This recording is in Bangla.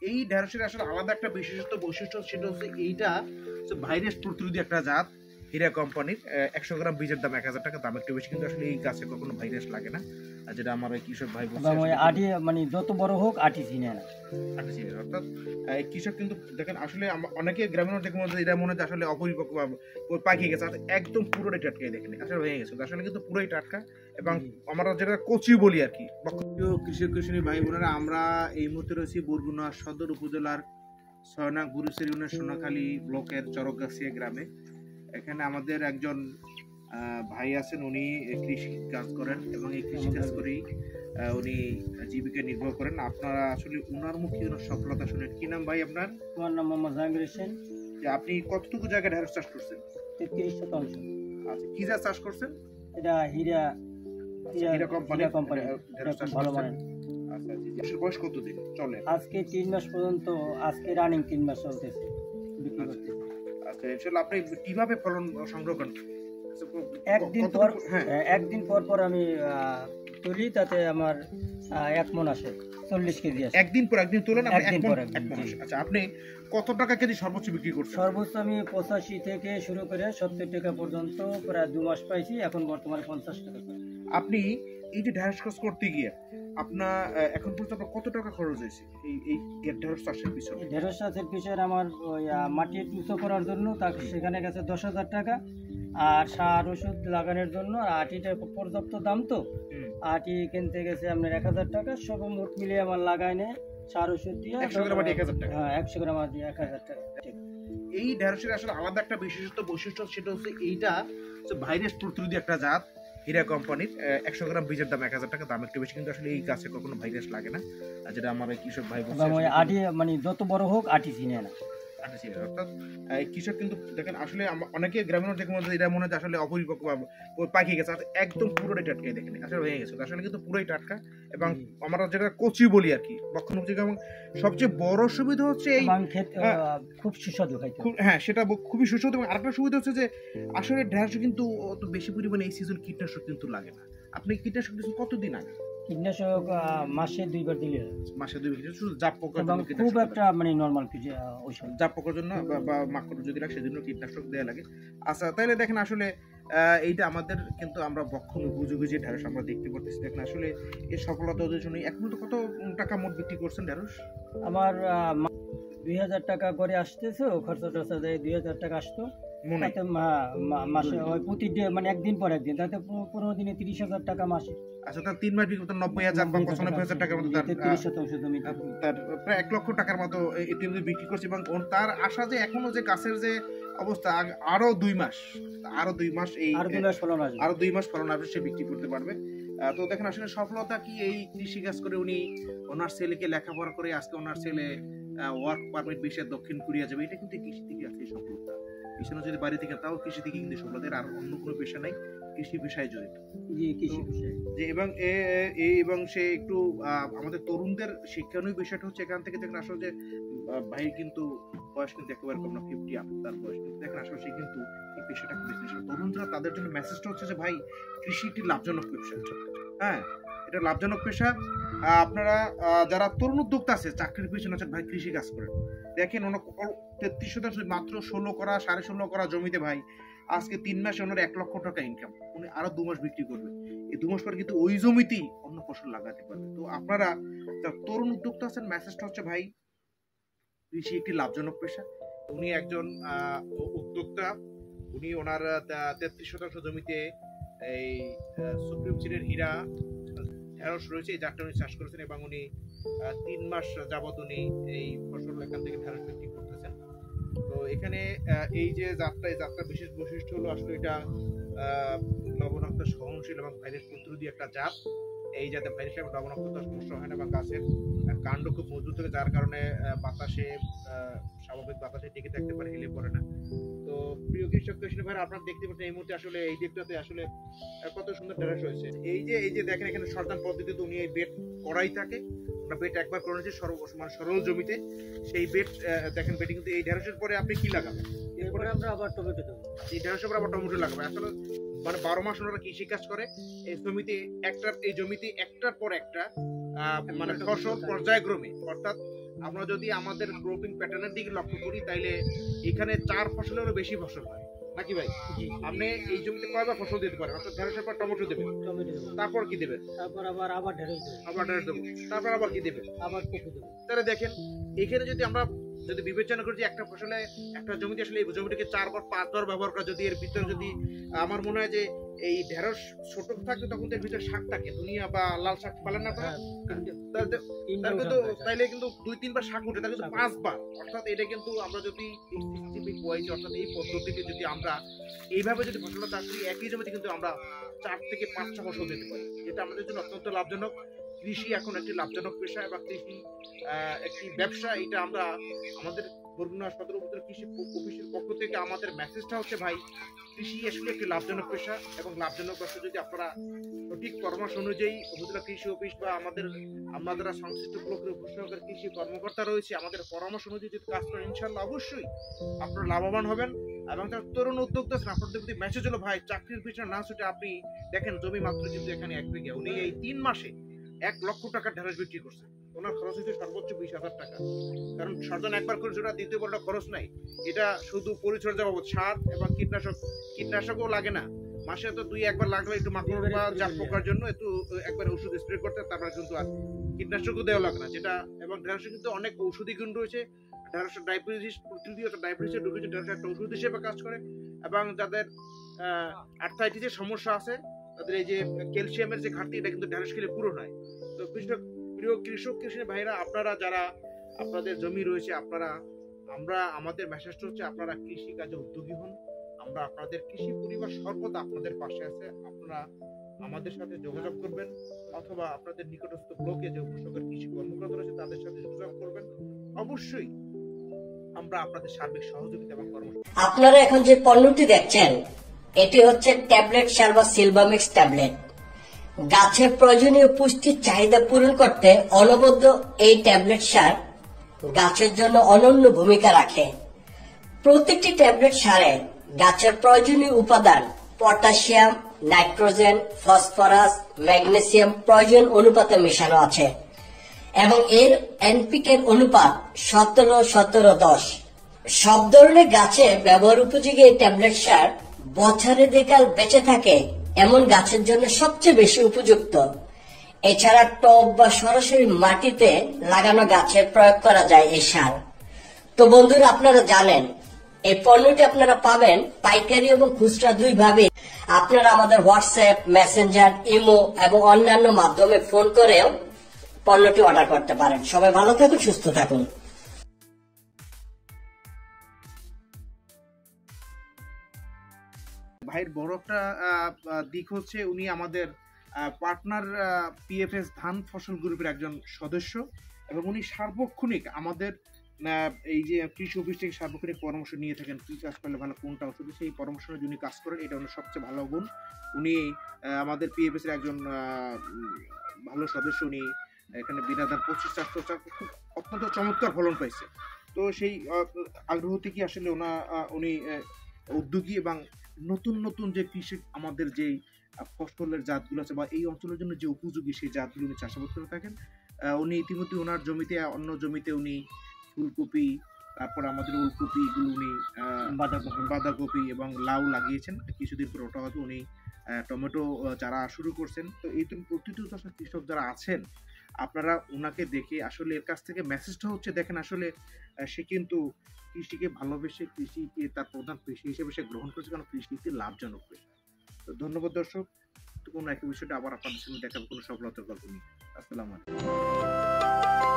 এই ঢেঁড়সের আসলে আলাদা একটা বিশেষত্ব বৈশিষ্ট্য, সেটা হচ্ছে এইটা ভাইরাস প্রতিরোধী একটা জাত। হীরা কোম্পানির 100 গ্রাম বীজের দাম 1000 টাকা, দাম একটু বেশি, কিন্তু আসলে এই গাছে কখনো ভাইরাস লাগে না। আর যেটা আমার ওই কৃষক ভাই বলছে, আটি মানে যত বড় হোক আটি চিনে না, অর্থাৎ কৃষক কিন্তু দেখেন আসলে অনেকে গ্রামের দেখে মনে এটা মনে হয় আসলে অপরিপক্ক পাকিয়ে গেছে, একদম পুরোটাই টাটকা। দেখেন আসলে হয়ে গেছে, আসলে কিন্তু পুরোই টাটকা, এবং আমরা যেটা কচি বলি আর কি। কৃষক কৃষণী ভাই বোনেরা, আমরা এই মুহূর্তে রয়েছি বরগুনা সদর উপজেলার 6 নং গুরুসের ইউনিয়ন সোনাখালী ব্লকের চরকগাছিয়া গ্রামে। এখানে আমাদের একজন ভাই আছেন, উনি কৃষি কাজ করেন এবং এই কৃষি কাজ করেই উনি জীবিকা নির্বাহ করেন। আপনারা আসলে উনার মুখে উনার সফলতা শুনেন। কি নাম ভাই আপনার? আমার নাম মোহাম্মদ জাহাঙ্গীর হোসেন। যে আপনি কতটুকু জায়গায় ঢেঁড়স চাষ করছেন? 33 শতাংশ। আচ্ছা, কি জাত চাষ করছেন? এটা হীরা কোম্পানি ঢেঁড়স চাষ ভালো মানের। আচ্ছা, জি, বয়স কতদিন চলে? আজকে 3 মাস পর্যন্ত, আজকে রানিং 3 মাস চলতেছে বিক্রি করতে। আচ্ছা, ইনশাআল্লাহ আপনি কিভাবে ফলন সংগ্রহ করেন? একদিন পর আমি তুলি, তাতে আমার 1 মণ আসে, 40 কেজি আসে। একদিন তোলেন? আচ্ছা, আপনি কত টাকা কেজি সর্বোচ্চ বিক্রি করছেন? সর্বোচ্চ আমি 85 থেকে শুরু করে 70 টাকা পর্যন্ত প্রায় 2 মাস পাইছি। এখন বর্তমানে 50 টাকা। আপনি এই যে ঢেঁড়স চাষ করতে গিয়ে আপনার এখন পর্যন্ত কত টাকা খরচ হয়েছে এই ঢেঁড়স চাষের পিছনে? ঢেঁড়স চাষের পিছনে আমার ওই মাটি উঁচু করার জন্য তাকে সেখানে গেছে 10,000 টাকা, আর সার ওষুধ লাগানোর জন্য। আটিটা পর্যাপ্ত দাম, তো আটি কিনতে গেছে আপনার 1000 টাকা। সব মোট মিলিয়ে আমার লাগাই নেয় সার ওষুধ দিয়ে 100 গ্রাম আটি 1000 টাকা। হ্যাঁ, 100 গ্রাম আটি 1000 টাকা। এই ঢেঁড়সের আসলে আলাদা একটা বিশেষত্ব বৈশিষ্ট্য, সেটা হচ্ছে এইটা ভাইরাস প্রতিরোধী একটা জাত। হীরা কোম্পানির 100 গ্রাম বীজের দাম 1000 টাকা, দাম একটু বেশি, কিন্তু আসলে এই গাছে কখনো ভাইরাস লাগে না। আর যেটা আমার ওই কৃষক ভাই বলছে, আটি মানে যত বড় হোক আটি চিনে না। অর্থাৎ কৃষক কিন্তু দেখেন আসলে অনেকে গ্রামের দেখে মনে হয় এটা মনে হয় আসলে অপরিপক্ক পাকিয়ে গেছে, একদম পুরোটাই টাটকা। দেখেন আসলে হয়ে গেছে, আসলে কিন্তু পুরোই টাটকা, এবং আমরা যেটা কচি বলি আর কি, বক্ষণ উপযোগী। এবং সবচেয়ে বড় সুবিধা হচ্ছে এই খুব সুস্বাদু খাইতে। হ্যাঁ, সেটা খুবই সুস্বাদু। এবং আরেকটা সুবিধা হচ্ছে যে আসলে ঢেঁড়স কিন্তু অত বেশি পরিমাণে এই সিজন কীটনাশক কিন্তু লাগে না। আপনি কীটনাশক দিচ্ছেন কতদিন আগে? কীটনাশক মাসে 2 বার দিলে, মাসে 2 বার, শুধু জাপ পোকার জন্য, খুব একটা মানে নরমাল ওষুধ জাপ পোকার জন্য বা মাকড় যদি লাগে সেজন্য কীটনাশক দেয়া লাগে। আচ্ছা, তাহলে দেখেন আসলে এইটা আমাদের কিন্তু আমরা বক্ষণ উপযোগী যে ঢেঁড়স আমরা দেখতে পাচ্ছি। দেখেন আসলে এর সফলতার জন্য এখন তো কত টাকা মোট বিক্রি করছেন ঢেঁড়স? আমার 2000 টাকা করে আসতেছে, খরচা টরচা দেয় 2000 টাকা আসতো মাসে, প্রতিদিন মানে একদিন পর একদিন, তাতে 15 দিনে 30,000 টাকা মাসে। আচ্ছা, তার 3 মাস বিক্রি করতে 90,000 বা 95,000 টাকার মতো, 30 শতাংশ জমি, তার প্রায় 1 লক্ষ টাকার মতো ইতিমধ্যে বিক্রি করছে। এবং তার আশা যে এখনো যে গাছের যে অবস্থা, আরো 2 মাস এই আরো 2 মাস ফলন আসবে, সে বিক্রি করতে পারবে। তো দেখেন আসলে সফলতা কি, এই কৃষি কাজ করে উনি ওনার ছেলেকে লেখাপড়া করে আজকে ওনার ছেলে ওয়ার্ক পারমিট বিষয়ে দক্ষিণ কোরিয়া যাবে। এটা কিন্তু কৃষি থেকে আছে সফলতা। পিছনে যদি বাড়ি থেকে, তাও কৃষি থেকে কিন্তু সফলতা। আর অন্য কোনো পেশা নাই, কৃষি পেশায় জড়িত। এবং সে একটু আমাদের তরুণদের শিক্ষণীয় বিষয়টা হচ্ছে এখান থেকে দেখেন আসলে যে ভাই কিন্তু বয়স কিন্তু একেবারে কম না, 50 আপ তার বয়স। কিন্তু দেখেন আসলে সে কিন্তু এই পেশাটা তরুণরা, তাদের জন্য মেসেজটা হচ্ছে যে ভাই, কৃষি একটি লাভজনক পেশা। হ্যাঁ, এটা লাভজনক পেশা। আপনারা যারা তরুণ উদ্যোক্তা আছে, চাকরির পিছনে আছেন, ভাই কৃষি কাজ করেন। দেখেন 33 শতাংশ, মাত্র 16 করা 16.5 করা জমিতে ভাই আজকে 3 মাসে ওনার 1 লক্ষ টাকা ইনকাম। উনি আরো 2 মাস বিক্রি করবে, এই 2 মাস পরে কিন্তু ওই জমিতেই অন্য ফসল লাগাতে পারবে। তো আপনারা যারা তরুণ উদ্যোক্তা আছেন, মেসেজটা হচ্ছে ভাই, কৃষি একটি লাভজনক পেশা। উনি একজন উদ্যোক্তা। উনি ওনার 33 শতাংশ জমিতে এই সুপ্রিম সিডের হীরা ঢেঁড়স রয়েছে, এই জাতটা উনি চাষ করেছেন, এবং উনি 3 মাস যাবত উনি এই ফসল এখান থেকে ঢেঁড়স বিক্রি করতেছেন। তো এখানে এই যে জাতটা, এই জাতটার বিশেষ বৈশিষ্ট্য হলো আসলে এটা লবণাক্ত সহনশীল এবং ভাইরাস প্রতিরোধী একটা জাত। এই জাতে ভাইরাস এবং লবণাক্ততার সমস্যা হয় না, এবং গাছের কাণ্ড খুব মজবুত থাকে, যার কারণে বাতাসে স্বাভাবিক বাতাসে টিকে থাকতে পারে, হেলে পড়ে না। তো প্রিয় কৃষক কৃষক ভাই, আপনারা দেখতে পাচ্ছেন এই মুহূর্তে আসলে এই দিকটাতে আসলে কত সুন্দর ঢেঁড়স হয়েছে। এই যে দেখেন এখানে সরদান পদ্ধতিতে উনি এই বেড করাই থাকে। আমরা বেড একবার করে নিয়েছি সরল জমিতে, সেই বেড দেখেন বেডে। কিন্তু এই ঢেঁড়সের পরে আপনি কি লাগাবেন? এরপরে আমরা আবার টমেটো দেবো। এই ঢেঁড়সের পরে আবার টমেটো লাগাবে। আসলে মানে 12 মাস ওনারা কৃষি কাজ করে এই জমিতে, একটার পর একটা মানে ফসল পর্যায়ক্রমে, অর্থাৎ আমরা যদি আমাদের ক্রপিং প্যাটার্নের দিকে লক্ষ্য করি তাইলে এখানে 4 ফসলেরও বেশি ফসল হয় নাকি ভাই? জি। আপনি এই জমিতে কয়বার ফসল দিতে পারেন? অর্থাৎ ঢেঁড়সের পর টমেটো দেবেন, টমেটো দেবো, তারপর কি দেবেন? তারপর আবার ঢেঁড়স দেবো, আবার ঢেঁড়স দেবো, তারপর আবার কি দেবেন? আবার কপি দেবো। তাহলে দেখেন এখানে যদি বিবেচনা করি যে একটা ফসলে একটা জমিতে আসলে এই জমিটাকে 4 বার 5 বার ব্যবহার করা, যদি এর ভিতরে যদি আমার মনে হয় যে এই ঢেঁড়স ছোট থাকে তখন এর ভিতরে শাক থাকে, ধনিয়া বা লাল শাক পালেন না আপনারা? তাইলে কিন্তু 2-3 বার শাক উঠে, তাহলে কিন্তু 5 বার। অর্থাৎ এটা কিন্তু আমরা যদি এই সিস্টেমিক ওয়াইজ অর্থাৎ এই পদ্ধতিতে যদি আমরা এইভাবে যদি ফসলটা চাষ করি, একই জমিতে কিন্তু আমরা 4 থেকে 5টা ফসল দিতে পারি, যেটা আমাদের জন্য অত্যন্ত লাভজনক। কৃষি এখন একটি লাভজনক পেশা এবং কৃষি একটি ব্যবসা। এটা আমরা আমাদের বরগুনা সদর উপজেলা কৃষি অফিসের পক্ষ থেকে আমাদের মেসেজটা হচ্ছে, ভাই কৃষি আসলে একটি লাভজনক পেশা এবং লাভজনক ব্যবসা যদি আপনারা সঠিক পরামর্শ অনুযায়ী উপজেলা কৃষি অফিস বা আমাদের সংশ্লিষ্ট ব্লকের উপসহকারী কৃষি কর্মকর্তা রয়েছে, আমাদের পরামর্শ অনুযায়ী যদি কাজ করেন ইনশাল্লাহ অবশ্যই আপনারা লাভবান হবেন। এবং তার তরুণ উদ্যোক্তা আছেন, আপনাদের প্রতি মেসেজ হলো, ভাই চাকরির পিছনে না ছুটে আপনি দেখেন জমি মাত্র কিন্তু এখানে 1 বিঘা, উনি এই 3 মাসে 1 লক্ষ টাকার ঢেঁড়স বিক্রি করছে। ওনার খরচ হচ্ছে সর্বোচ্চ 20,000 টাকা, কারণ সর্জন একবার করে যেটা দ্বিতীয় বড়টা খরচ নাই। এটা শুধু পরিচর্যা বাবদ, সার এবং কীটনাশকও লাগে না, মাসে তো 2-1 বার লাগলে একটু মাকড় বা জাপ পোকার জন্য একটু একবার ওষুধ স্প্রে করতে, তারপরে কিন্তু আর কীটনাশকও দেওয়া লাগে না যেটা। এবং ঢেঁড়সে কিন্তু অনেক ঔষধি গুণ রয়েছে। ঢেঁড়সের ডায়াবেটিস ঢুকেছে, ঢেঁড়স একটা ওষুধ হিসেবে কাজ করে। এবং যাদের আর্থ্রাইটিসের সমস্যা আছে, তাদের এই যে ক্যালসিয়ামের যে ঘাটতি, এটা কিন্তু ঢেঁড়স খেলে পূরণ হয়। তো প্রিয় কৃষি ভাইরা, আপনারা যারা আপনাদের জমি রয়েছে, আমাদের মেসেজটা হচ্ছে আপনারা কৃষি কাজে উদ্যোগী হন। আমরা আপনাদের কৃষি পরিবার সর্বদা আপনাদের পাশে আছে। আপনারা আমাদের সাথে যোগাযোগ করবেন অথবা আপনাদের নিকটস্থ ব্লকে যে উপসহকারী কৃষি কর্মকর্তা রয়েছে তাদের সাথে যোগাযোগ করবেন। অবশ্যই আমরা আপনাদের সার্বিক সহযোগিতা এবং পরামর্শ। আপনারা এখন যে পণ্যটি দেখছেন এটি হচ্ছে ট্যাবলেট সার বা সিলভামিক্স ট্যাবলেট। গাছের প্রয়োজনীয় পুষ্টির চাহিদা পূরণ করতে অনবদ্য এই ট্যাবলেট সার গাছের জন্য অনন্য ভূমিকা রাখে। প্রত্যেকটি ট্যাবলেট সারে গাছের প্রয়োজনীয় উপাদান পটাশিয়াম, নাইট্রোজেন, ফসফরাস, ম্যাগনেসিয়াম প্রয়োজন অনুপাতে মেশানো আছে এবং এর এনপিকে অনুপাত 17-17-10। সব ধরনের গাছে ব্যবহার উপযোগী এই ট্যাবলেট সার বছরে দেকাল বেঁচে থাকে এমন গাছের জন্য সবচেয়ে বেশি উপযুক্ত। এছাড়া টব বা সরাসরি মাটিতে লাগানো গাছে প্রয়োগ করা যায় এই সার। তো বন্ধুরা, আপনারা জানেন এই পণ্যটি আপনারা পাবেন পাইকারি এবং খুচরা 2 ভাবে। আপনারা আমাদের হোয়াটসঅ্যাপ, মেসেঞ্জার, ইমো এবং অন্যান্য মাধ্যমে ফোন করেও পণ্যটি অর্ডার করতে পারেন। সবাই ভালো থাকুন, সুস্থ থাকুন। ভাইয়ের বড় একটা দিক হচ্ছে উনি আমাদের পার্টনার পিএফএস ধান ফসল গ্রুপের একজন সদস্য এবং উনি সার্বক্ষণিক আমাদের এই যে কৃষি অফিস থেকে সার্বক্ষণিক পরামর্শ নিয়ে থাকেন, কি চাষ করলে ভালো, কোনটা ওষুধ, সেই পরামর্শ উনি কাজ করেন। এটা ওনার সবচেয়ে ভালো গুণ। উনি আমাদের পিএফএস এর একজন ভালো সদস্য। উনি এখানে বিনাদান 25-4 খুব অত্যন্ত চমৎকার ফলন পাইছে। তো সেই আগ্রহ থেকে আসলে উনি উদ্যোগী এবং নতুন নতুন যে কৃষি আমাদের যে ফসলের জাতগুলো আছে বা এই অঞ্চলের জন্য যে উপযোগী সেই জাতগুলো উনি চাষাবাদ করে থাকেন। উনি ইতিমধ্যে ওনার জমিতে, অন্য জমিতে উনি ফুলকপি, তারপর আমাদের ওলকপি, এগুলো উনি বাঁধাকপি এবং লাউ লাগিয়েছেন। কিছুদিন পর ওটা হয়তো উনি টমেটো চারা শুরু করছেন। তো এই প্রতিটি কৃষক যারা আছেন, আপনারা ওনাকে দেখে আসলে এর কাছ থেকে মেসেজটা হচ্ছে, দেখেন আসলে সে কিন্তু কৃষিকে ভালোবেসে কৃষিকে তার প্রধান পেশা হিসেবে সে গ্রহণ করেছে, কারণ কৃষি একটি লাভজনক পেশা। তো ধন্যবাদ দর্শক। কোনো একই বিষয়টা আবার আপনাদের সঙ্গে দেখাবো কোনো সফলতার গল্প নিয়ে। আসসালামু আলাইকুম।